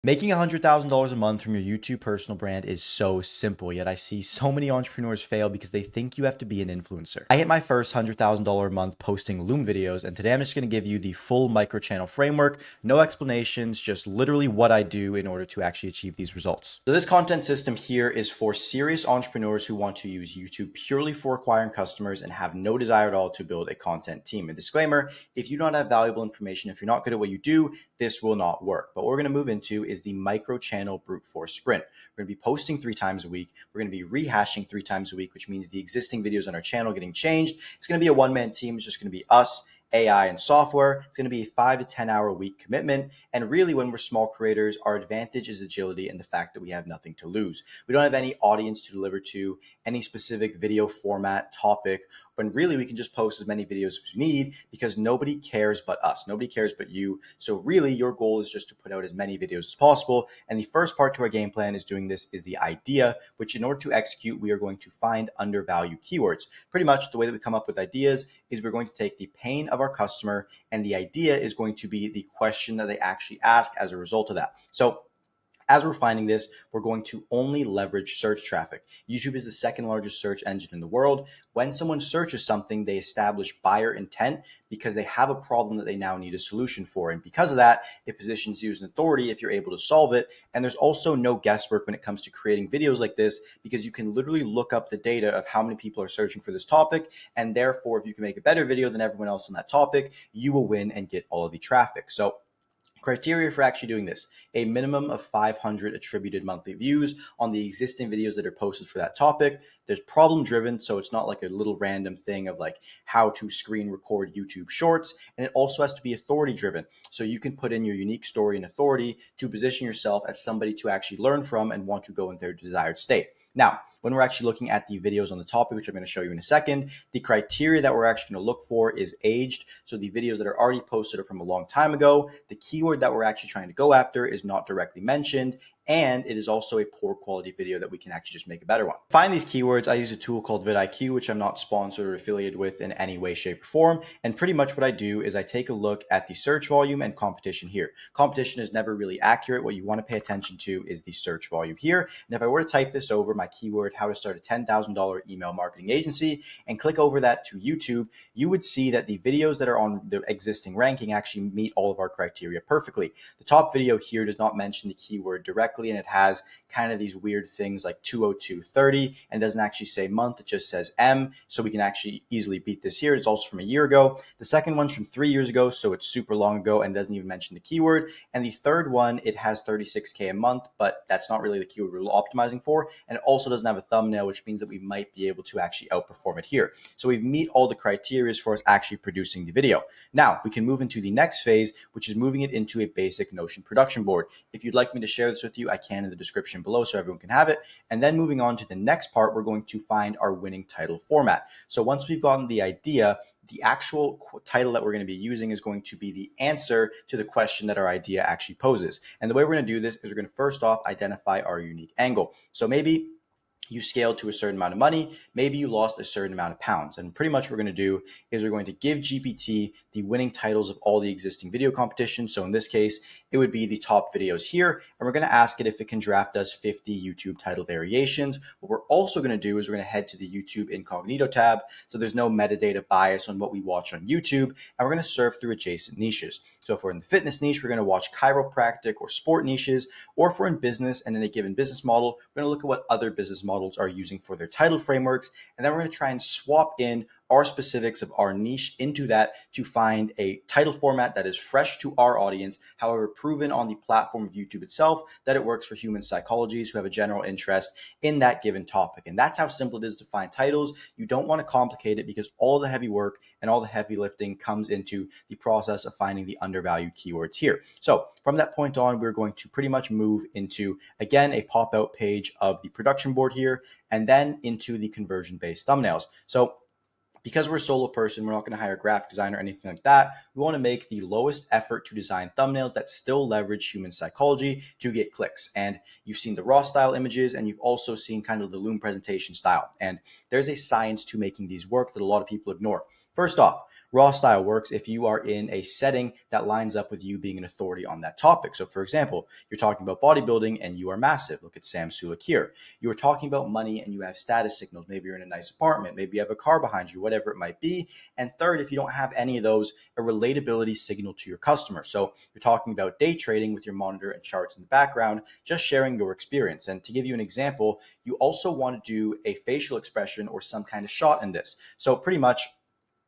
Making $100,000 a month from your YouTube personal brand is so simple, yet I see so many entrepreneurs fail because they think you have to be an influencer. I hit my first $100,000 a month posting Loom videos, and today I'm just going to give you the full micro-channel framework, no explanations, just literally what I do in order to actually achieve these results. So this content system here is for serious entrepreneurs who want to use YouTube purely for acquiring customers and have no desire at all to build a content team. A disclaimer, if you don't have valuable information, if you're not good at what you do, this will not work. But what we're going to move into is the micro channel brute force sprint. We're going to be posting 3 times a week. We're going to be rehashing 3 times a week, which means the existing videos on our channel getting changed. It's going to be a one-man team. It's just going to be us, AI, and software. It's going to be a 5 to 10 hour a week commitment. And really, when we're small creators, our advantage is agility and the fact that we have nothing to lose. We don't have any audience to deliver to, any specific video format, topic, when really we can just post as many videos as we need because nobody cares but us. Nobody cares but you. So really your goal is just to put out as many videos as possible. And the first part to our game plan is doing this is the idea, which in order to execute, we are going to find undervalued keywords. Pretty much the way that we come up with ideas is we're going to take the pain of our customer and the idea is going to be the question that they actually ask as a result of that. So as we're finding this, we're going to only leverage search traffic. YouTube is the second largest search engine in the world. When someone searches something, they establish buyer intent because they have a problem that they now need a solution for. And because of that, it positions you as an authority if you're able to solve it. And there's also no guesswork when it comes to creating videos like this because you can literally look up the data of how many people are searching for this topic. And therefore, if you can make a better video than everyone else on that topic, you will win and get all of the traffic. So criteria for actually doing this: a minimum of 500 attributed monthly views on the existing videos that are posted for that topic. There's problem driven, so it's not like a little random thing of like how to screen record YouTube shorts. And it also has to be authority driven. So you can put in your unique story and authority to position yourself as somebody to actually learn from and want to go in their desired state. Now, when we're actually looking at the videos on the topic, which I'm going to show you in a second, the criteria that we're actually going to look for is aged. So the videos that are already posted are from a long time ago. The keyword that we're actually trying to go after is not directly mentioned. And it is also a poor quality video that we can actually just make a better one. To find these keywords, I use a tool called vidIQ, which I'm not sponsored or affiliated with in any way, shape, or form. And pretty much what I do is I take a look at the search volume and competition here. Competition is never really accurate. What you want to pay attention to is the search volume here. And if I were to type this over my keyword, how to start a $10,000 email marketing agency, and click over that to YouTube, you would see that the videos that are on the existing ranking actually meet all of our criteria perfectly. The top video here does not mention the keyword directly, and it has kind of these weird things like 20230 and doesn't actually say month, it just says M, so we can actually easily beat this here. It's also from a year ago. The second one's from 3 years ago, so it's super long ago and doesn't even mention the keyword. And the third one, it has 36K a month, but that's not really the keyword we're optimizing for, and it also doesn't have a thumbnail, which means that we might be able to actually outperform it here. So we meet all the criteria for us actually producing the video. Now we can move into the next phase, which is moving it into a basic Notion production board. If you'd like me to share this with you, I can in the description below so everyone can have it. And then moving on to the next part, we're going to find our winning title format. So once we've gotten the idea, the actual title that we're going to be using is going to be the answer to the question that our idea actually poses. And the way we're going to do this is we're going to first off identify our unique angle. So maybe you scaled to a certain amount of money, maybe you lost a certain amount of pounds. And pretty much what we're going to do is we're going to give GPT the winning titles of all the existing video competitions. So in this case, it would be the top videos here. And we're going to ask it if it can draft us 50 YouTube title variations. What we're also going to do is we're going to head to the YouTube incognito tab. So there's no metadata bias on what we watch on YouTube. And we're going to surf through adjacent niches. So if we're in the fitness niche, we're going to watch chiropractic or sport niches. Or if we're in business and in a given business model, we're going to look at what other business models are using for their title frameworks. And then we're going to try and swap in our specifics of our niche into that to find a title format that is fresh to our audience, however, proven on the platform of YouTube itself that it works for human psychologists who have a general interest in that given topic. And that's how simple it is to find titles. You don't want to complicate it because all the heavy work and all the heavy lifting comes into the process of finding the undervalued keywords here. So from that point on, we're going to pretty much move into, again, a pop-out page of the production board here, and then into the conversion-based thumbnails. So because we're a solo person, we're not going to hire a graphic designer or anything like that. We want to make the lowest effort to design thumbnails that still leverage human psychology to get clicks. And you've seen the raw style images, and you've also seen kind of the Loom presentation style. And there's a science to making these work that a lot of people ignore. First off, Raw style works if you are in a setting that lines up with you being an authority on that topic. So for example, you're talking about bodybuilding and you are massive. Look at Sam Sulek here. You are talking about money and you have status signals. Maybe you're in a nice apartment. Maybe you have a car behind you, whatever it might be. And third, if you don't have any of those, a relatability signal to your customer. So you're talking about day trading with your monitor and charts in the background, just sharing your experience. And to give you an example, you also want to do a facial expression or some kind of shot in this. So pretty much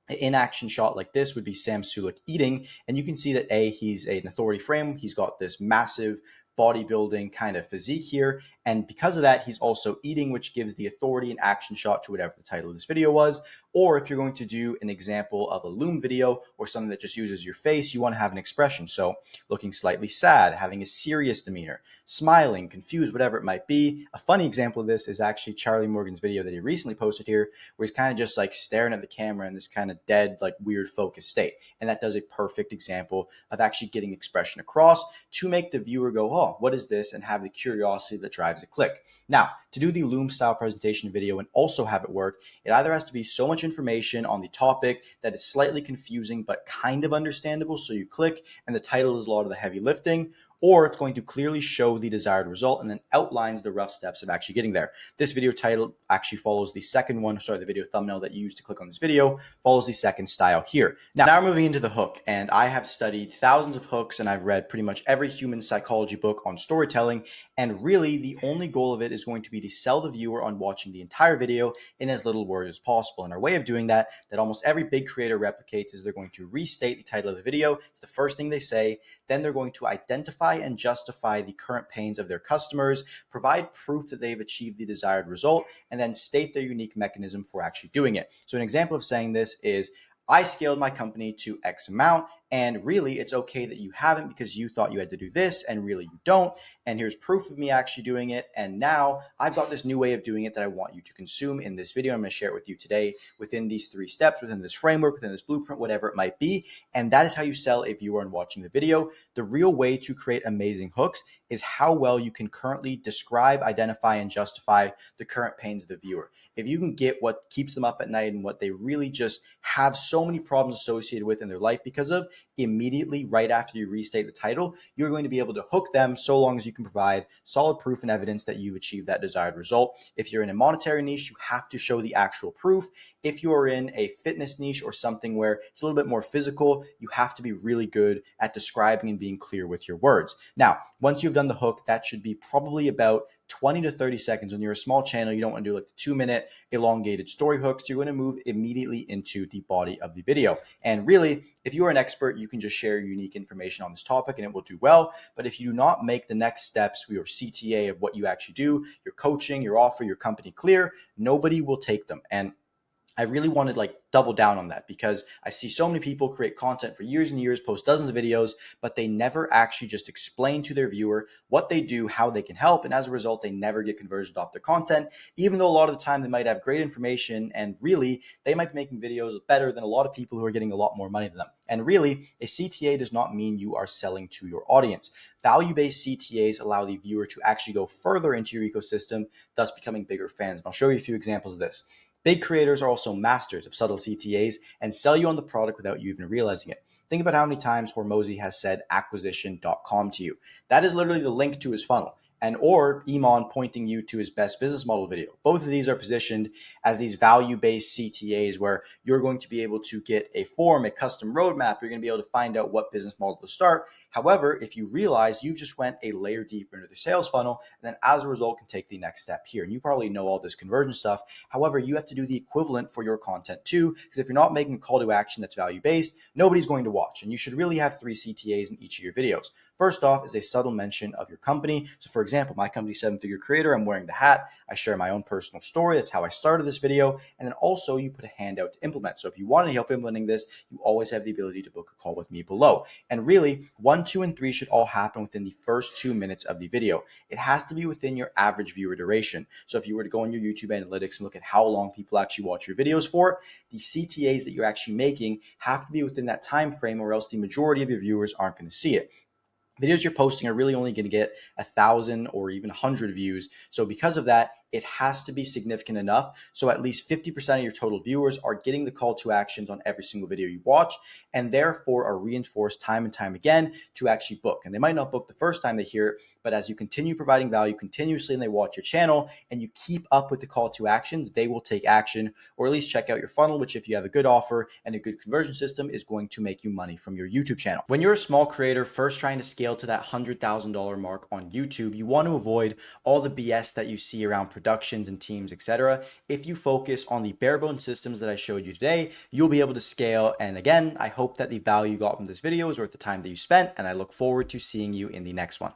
an in-action shot like this would be Sam Sulek eating, and you can see that he's an authority frame. He's got this massive bodybuilding kind of physique here, and because of that, he's also eating, which gives the authority and action shot to whatever the title of this video was. Or if you're going to do an example of a Loom video or something that just uses your face, you want to have an expression. So looking slightly sad, having a serious demeanor, smiling, confused, whatever it might be. A funny example of this is actually Charlie Morgan's video that he recently posted here, where he's kind of just like staring at the camera in this kind of dead, like weird focused state. And that does a perfect example of actually getting expression across to make the viewer go, oh, what is this? And have the curiosity that drives a click. Now, to do the Loom style presentation video and also have it work, it either has to be so much information on the topic that it's slightly confusing but kind of understandable, so you click and the title is a lot of the heavy lifting, or it's going to clearly show the desired result and then outlines the rough steps of actually getting there. This video title actually follows the second one, the video thumbnail that you used to click on this video follows the second style here. Now we're moving into the hook, and I have studied thousands of hooks and I've read pretty much every human psychology book on storytelling, and really the only goal of it is going to be to sell the viewer on watching the entire video in as little words as possible. And our way of doing that almost every big creator replicates is they're going to restate the title of the video. It's the first thing they say. Then they're going to identify and justify the current pains of their customers, provide proof that they've achieved the desired result, and then state their unique mechanism for actually doing it. So an example of saying this is, I scaled my company to X amount, and really it's okay that you haven't because you thought you had to do this and really you don't. And here's proof of me actually doing it. And now I've got this new way of doing it that I want you to consume in this video. I'm going to share it with you today within these 3 steps, within this framework, within this blueprint, whatever it might be. And that is how you sell a viewer on watching the video. The real way to create amazing hooks is how well you can currently describe, identify, and justify the current pains of the viewer. If you can get what keeps them up at night and what they really just have so many problems associated with in their life because of, immediately right after you restate the title, you're going to be able to hook them so long as you can provide solid proof and evidence that you've achieved that desired result. If you're in a monetary niche, you have to show the actual proof. If you are in a fitness niche or something where it's a little bit more physical, you have to be really good at describing and being clear with your words. Now, once you've done the hook, that should be probably about 20 to 30 seconds. When you're a small channel, you don't want to do like the 2-minute elongated story hooks. You're going to move immediately into the body of the video. And really, if you are an expert, you can just share unique information on this topic and it will do well. But if you do not make the next steps, your CTA of what you actually do, your coaching, your offer, your company clear, nobody will take them. And I really wanted to double down on that because I see so many people create content for years and years, post dozens of videos, but they never actually just explain to their viewer what they do, how they can help. And as a result, they never get conversions off their content, even though a lot of the time they might have great information and really they might be making videos better than a lot of people who are getting a lot more money than them. And really, a CTA does not mean you are selling to your audience. Value-based CTAs allow the viewer to actually go further into your ecosystem, thus becoming bigger fans. And I'll show you a few examples of this. Big creators are also masters of subtle CTAs and sell you on the product without you even realizing it. Think about how many times Hormozi has said acquisition.com to you. That is literally the link to his funnel. And or Iman pointing you to his best business model video. Both of these are positioned as these value-based CTAs where you're going to be able to get a form, a custom roadmap. You're going to be able to find out what business model to start. However, if you realize you just went a layer deeper into the sales funnel, and then as a result can take the next step here. And you probably know all this conversion stuff. However, you have to do the equivalent for your content too, because if you're not making a call to action that's value-based, nobody's going to watch. And you should really have 3 CTAs in each of your videos. First off is a subtle mention of your company. So for example, my company, 7-Figure Creator, I'm wearing the hat. I share my own personal story. That's how I started this video. And then also you put a handout to implement. So if you want to help implementing this, you always have the ability to book a call with me below. And really 1, 2, and 3 should all happen within the first 2 minutes of the video. It has to be within your average viewer duration. So if you were to go on your YouTube analytics and look at how long people actually watch your videos for, the CTAs that you're actually making have to be within that time frame, or else the majority of your viewers aren't going to see it. Videos you're posting are really only going to get 1,000 or even 100 views. So because of that, it has to be significant enough so at least 50% of your total viewers are getting the call to actions on every single video you watch, and therefore are reinforced time and time again to actually book. And they might not book the first time they hear it, but as you continue providing value continuously and they watch your channel and you keep up with the call to actions, they will take action, or at least check out your funnel, which if you have a good offer and a good conversion system is going to make you money from your YouTube channel. When you're a small creator first trying to scale to that $100,000 mark on YouTube, you want to avoid all the BS that you see around productions and teams, etc. If you focus on the bare bones systems that I showed you today, you'll be able to scale. And again, I hope that the value you got from this video is worth the time that you spent, and I look forward to seeing you in the next one.